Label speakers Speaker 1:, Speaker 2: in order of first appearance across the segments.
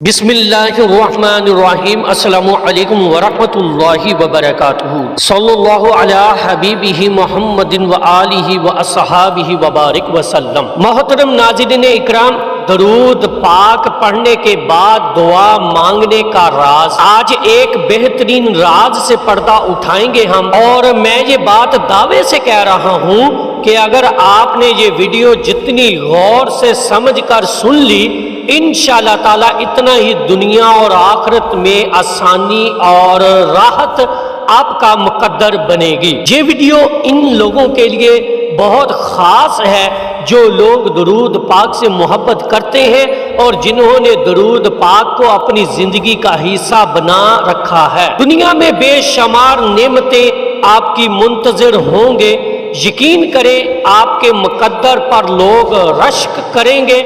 Speaker 1: बिस्मिल्लाहिर्रहमानिर्रहीम। अस्सलामु अलैकुम वरहमतुल्लाहि वबरकातुहू। सल्लल्लाहु अला हबीबिही मुहम्मदिन व आलिही व अस्हाबिही व बारिक वसल्लम। मोहतरम नाज़रीन इकराम, दरूद पाक पढ़ने के बाद दुआ मांगने का राज, आज एक बेहतरीन राज से पर्दा उठाएंगे हम। और मैं ये बात दावे से कह रहा हूँ कि अगर आपने ये वीडियो जितनी गौर से समझकर सुन ली, इंशाअल्लाह ताला इतना ही दुनिया और आखिरत में आसानी और राहत आपका मुकद्दर बनेगी। ये वीडियो इन लोगों के लिए बहुत खास है जो लोग दरूद पाक से मोहब्बत करते हैं और जिन्होंने दरूद पाक को अपनी जिंदगी का हिस्सा बना रखा है। दुनिया में बेशुमार नेमतें आपकी मुंतज़िर होंगे। यकीन करें, आपके मुकद्दर पर लोग रश्क करेंगे।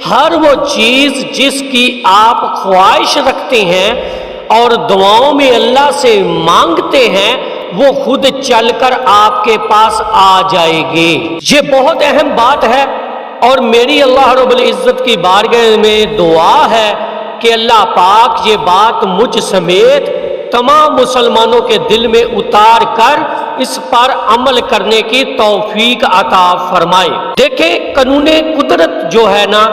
Speaker 1: हर वो चीज़ जिसकी आप ख्वाहिश रखते हैं और दुआओं में अल्लाह से मांगते हैं, वो खुद चलकर आपके पास आ जाएगी। ये बहुत अहम बात है और मेरी अल्लाह रब्बुल इज़्ज़त की बारगाह में दुआ है कि अल्लाह पाक ये बात मुझ समेत तमाम मुसलमानों के दिल में उतार कर इस पर अमल करने की तौफीक अता फरमाए। देखें, कानूने कुदरत जो है ना,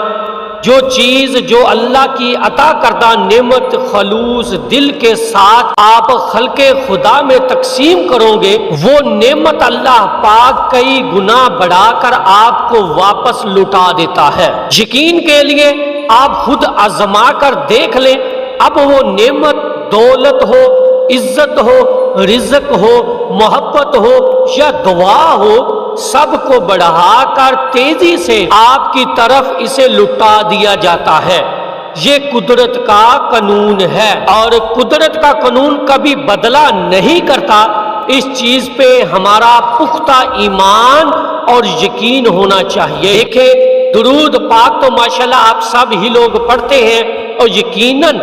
Speaker 1: जो चीज जो अल्लाह की अता करदा नेमत खलूस दिल के साथ आप खल्के खुदा में तकसीम करोगे, वो नेमत अल्लाह पाक कई गुना बढ़ाकर आपको वापस लुटा देता है। यकीन के लिए आप खुद आजमा कर देख लें। अब वो नेमत दौलत हो, इज्जत हो, रिज़्क हो, मोहब्बत हो या दुआ हो, सबको बढ़ाकर तेजी से आपकी तरफ इसे लुटा दिया जाता है। ये कुदरत का कानून है और कुदरत का कानून कभी बदला नहीं करता। इस चीज पे हमारा पुख्ता ईमान और यकीन होना चाहिए। देखें, दुरूद पाक तो माशाल्लाह आप सब ही लोग पढ़ते हैं और यकीनन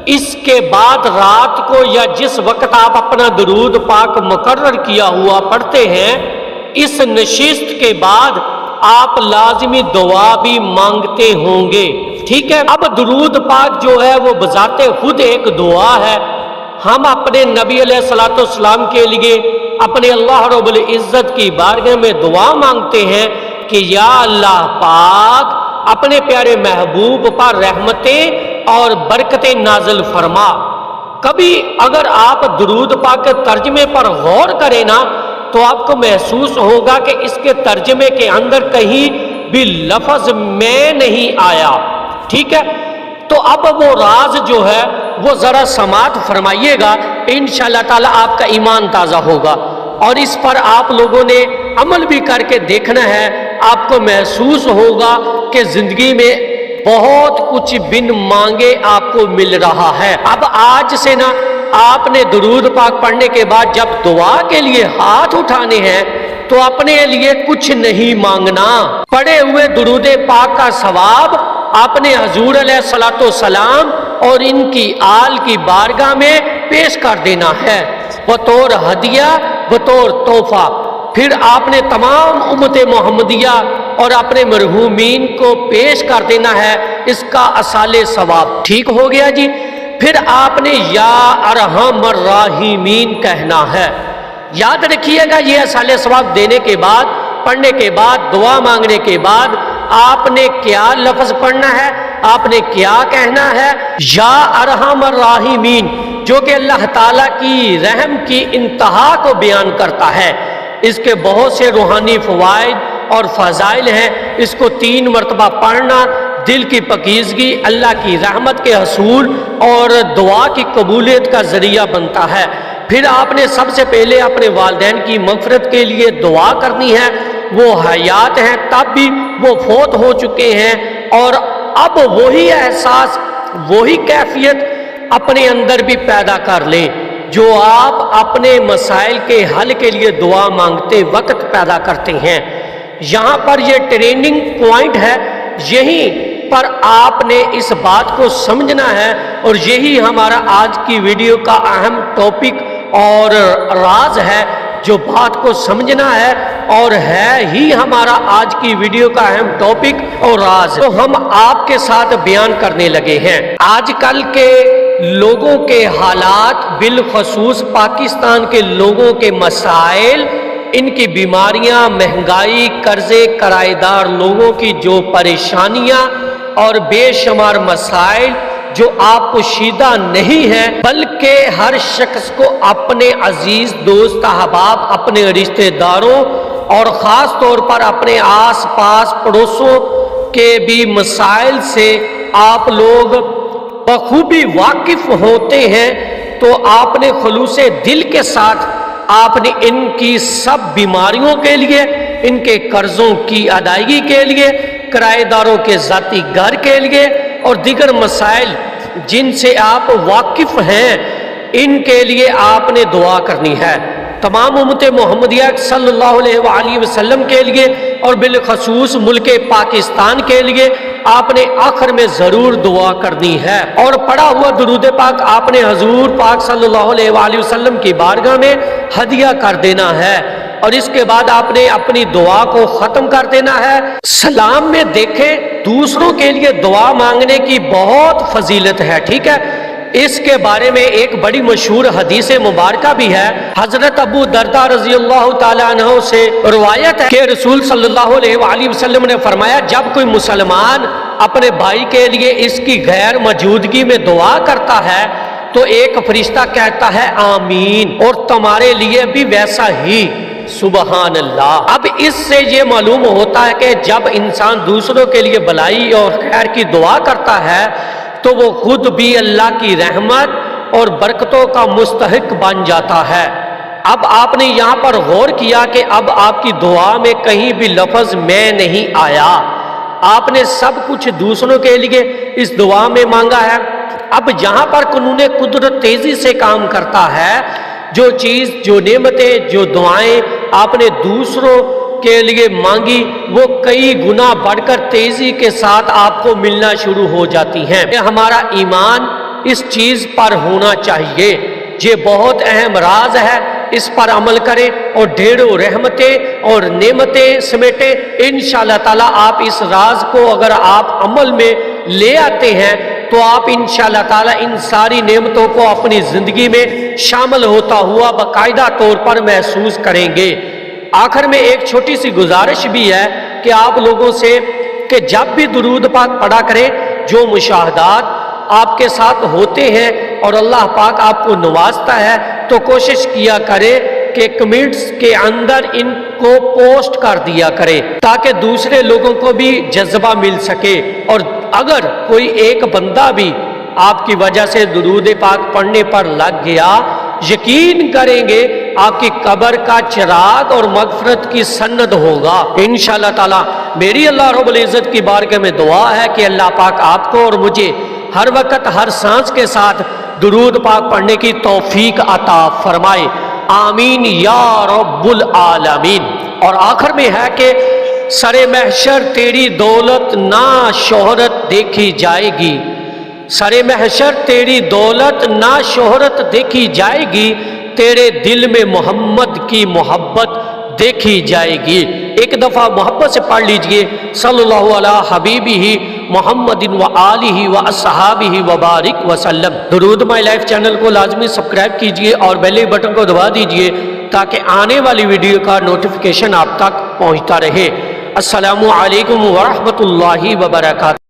Speaker 1: इसके बाद रात को या जिस वक्त आप अपना दुरूद पाक मुकर्रर किया हुआ पढ़ते हैं, इस नशिस्त के बाद आप लाजिमी दुआ भी मांगते होंगे। ठीक है, अब दुरूद पाक जो है वो बजाते खुद एक दुआ है। हम अपने नबी अलैहिस्सलाम के लिए अपने अल्लाह रब्बुल इज़्ज़त की बारगाह में दुआ मांगते हैं कि या अल्लाह पाक अपने प्यारे महबूब पर रहमतें और बरकतें नाज़िल फरमा। कभी अगर आप दुरूद पाक के तर्जमे पर गौर करें ना, तो आपको महसूस होगा कि इसके तर्जमे के अंदर कहीं भी लफ्ज मैं नहीं आया। ठीक है, तो अब वो राज जो है वो जरा समात फरमाइएगा, इंशाअल्लाह ताला आपका ईमान ताज़ा होगा और इस पर आप लोगों ने अमल भी करके देखना है। आपको महसूस होगा कि जिंदगी में बहुत कुछ बिन मांगे आपको मिल रहा है। अब आज से ना आपने दुरूद पाक पढ़ने के बाद जब दुआ के लिए हाथ उठाने हैं तो अपने लिए कुछ नहीं मांगना। पढ़े हुए दुरूद पाक का सवाब आपने हजूर अलैहिस्सलाम और इनकी आल की बारगाह में पेश कर देना है बतौर हदिया, बतौर तोहफा। फिर आपने तमाम उम्मत मोहम्मदिया और अपने मरहूमीन को पेश कर देना है इसका असाले सवाब। ठीक हो गया जी। फिर आपने या अरहमर राहिमीन कहना है। याद रखिएगा, ये असाले सवाब देने के बाद, पढ़ने के बाद, दुआ मांगने के बाद आपने क्या लफ्ज पढ़ना है, आपने क्या कहना है? या अरहमर राहिमीन, जो कि अल्लाह ताला की रहम की इंतहा को बयान करता है। इसके बहुत से रूहानी फ़वाइद और फ़ज़ाइल हैं। इसको 3 मरतबा पढ़ना दिल की पकीज़गी, अल्लाह की रहमत के हसूल और दुआ की कबूलियत का ज़रिया बनता है। फिर आपने सबसे पहले अपने वालिदैन की मग़फ़िरत के लिए दुआ करनी है। वो हयात हैं तब भी वो फौत हो चुके हैं और अब वही एहसास, वही कैफियत अपने अंदर भी पैदा कर लें जो आप अपने मसाइल के हल के लिए दुआ मांगते वक्त पैदा करते हैं। यहाँ पर ये ट्रेनिंग पॉइंट है, यहीं पर आपने इस बात को समझना है और यही हमारा आज की वीडियो का अहम टॉपिक और राज है। जो बात को समझना है اور ہے ہی ہمارا آج کی ویڈیو کا اہم ٹاپک اور راز، تو ہم آپ کے ساتھ بیان کرنے لگے ہیں۔ آج کل کے لوگوں کے حالات، بالخصوص پاکستان کے لوگوں کے مسائل، ان کی بیماریاں، مہنگائی، قرضے، کرایہ دار لوگوں کی جو پریشانیاں اور بے شمار مسائل جو آپ کو شیدہ نہیں ہے، بلکہ ہر شخص کو اپنے عزیز دوست احباب، اپنے رشتہ داروں اور خاص طور پر اپنے آس پاس پڑوسوں کے بھی مسائل سے آپ لوگ بخوبی واقف ہوتے ہیں، تو آپ نے خلوص دل کے ساتھ آپ نے ان کی سب بیماریوں کے لیے، ان کے قرضوں کی ادائیگی کے لیے، کرایہ داروں کے ذاتی گھر کے لیے اور دیگر مسائل جن سے آپ واقف ہیں، ان کے لیے آپ نے دعا کرنی ہے۔ تمام امت محمدیہ صلی اللہ علیہ وآلہ وسلم کے لیے اور بالخصوص ملک پاکستان کے لیے آپ نے آخر میں ضرور دعا کرنی ہے، اور پڑھا ہوا درود پاک آپ نے حضور پاک صلی اللہ علیہ وآلہ وسلم کی بارگاہ میں ہدیہ کر دینا ہے، اور اس کے بعد آپ نے اپنی دعا کو ختم کر دینا ہے۔ سلام میں دیکھیں دوسروں کے لیے دعا مانگنے کی بہت فضیلت ہے، ٹھیک ہے؟ اس کے بارے میں ایک بڑی مشہور حدیث مبارکہ بھی ہے۔ حضرت ابو درداء رضی اللہ تعالیٰ عنہ سے روایت ہے کہ رسول صلی اللہ علیہ وآلہ وسلم نے فرمایا، جب کوئی مسلمان اپنے بھائی کے لیے اس کی غیر موجودگی میں دعا کرتا ہے تو ایک فرشتہ کہتا ہے آمین، اور تمہارے لیے بھی ویسا ہی، سبحان اللہ۔ اب اس سے یہ معلوم ہوتا ہے کہ جب انسان دوسروں کے لیے بھلائی اور خیر کی دعا کرتا ہے تو وہ خود بھی اللہ کی رحمت اور برکتوں کا مستحق بن جاتا ہے۔ اب آپ نے یہاں پر غور کیا کہ اب آپ کی دعا میں کہیں بھی لفظ میں نہیں آیا، آپ نے سب کچھ دوسروں کے لیے اس دعا میں مانگا ہے۔ اب جہاں پر قانون قدرت تیزی سے کام کرتا ہے، جو چیز، جو نعمتیں، جو دعائیں آپ نے دوسروں کے لیے مانگی، وہ کئی گنا بڑھ کر تیزی کے ساتھ آپ کو ملنا شروع ہو جاتی ہیں۔ ہمارا ایمان اس چیز پر ہونا چاہیے، یہ بہت اہم راز ہے، اس پر عمل کریں اور ڈھیروں رحمتیں اور نعمتیں سمیٹیں۔ انشاءاللہ تعالیٰ آپ اس راز کو اگر آپ عمل میں لے آتے ہیں تو آپ انشاءاللہ تعالیٰ ان ساری نعمتوں کو اپنی زندگی میں شامل ہوتا ہوا باقاعدہ طور پر محسوس کریں گے۔ آخر میں ایک چھوٹی سی گزارش بھی ہے کہ آپ لوگوں سے کہ جب بھی درود پاک پڑھا کریں، جو مشاہدات آپ کے ساتھ ہوتے ہیں اور اللہ پاک آپ کو نوازتا ہے، تو کوشش کیا کریں کہ کمنٹس کے اندر ان کو پوسٹ کر دیا کریں تاکہ دوسرے لوگوں کو بھی جذبہ مل سکے، اور اگر کوئی ایک بندہ بھی آپ کی وجہ سے درود پاک پڑھنے پر لگ گیا، یقین کریں گے آپ کی قبر کا چراغ اور مغفرت کی سند ہوگا انشاءاللہ تعالی۔ میری اللہ رب العزت کی بارگاہ میں دعا ہے کہ اللہ پاک آپ کو اور مجھے ہر وقت ہر سانس کے ساتھ درود پاک پڑھنے کی توفیق عطا فرمائے، آمین یا رب العالمین۔ اور آخر میں ہے کہ سر محشر تیری دولت نہ شہرت دیکھی جائے گی، سر محشر تیری دولت نہ شہرت دیکھی جائے گی، تیرے دل میں محمد کی محبت دیکھی جائے گی۔ ایک دفعہ محبت سے پڑھ لیجئے، صلی اللہ علیہ حبیبہ محمد وآلہ واصحابہ وبارک وسلم۔ درود مائی لائف چینل کو لازمی سبسکرائب کیجئے اور بیل بٹن کو دبا دیجئے تاکہ آنے والی ویڈیو کا نوٹیفیکیشن آپ تک پہنچتا رہے۔ السلام علیکم ورحمۃ اللہ وبرکاتہ۔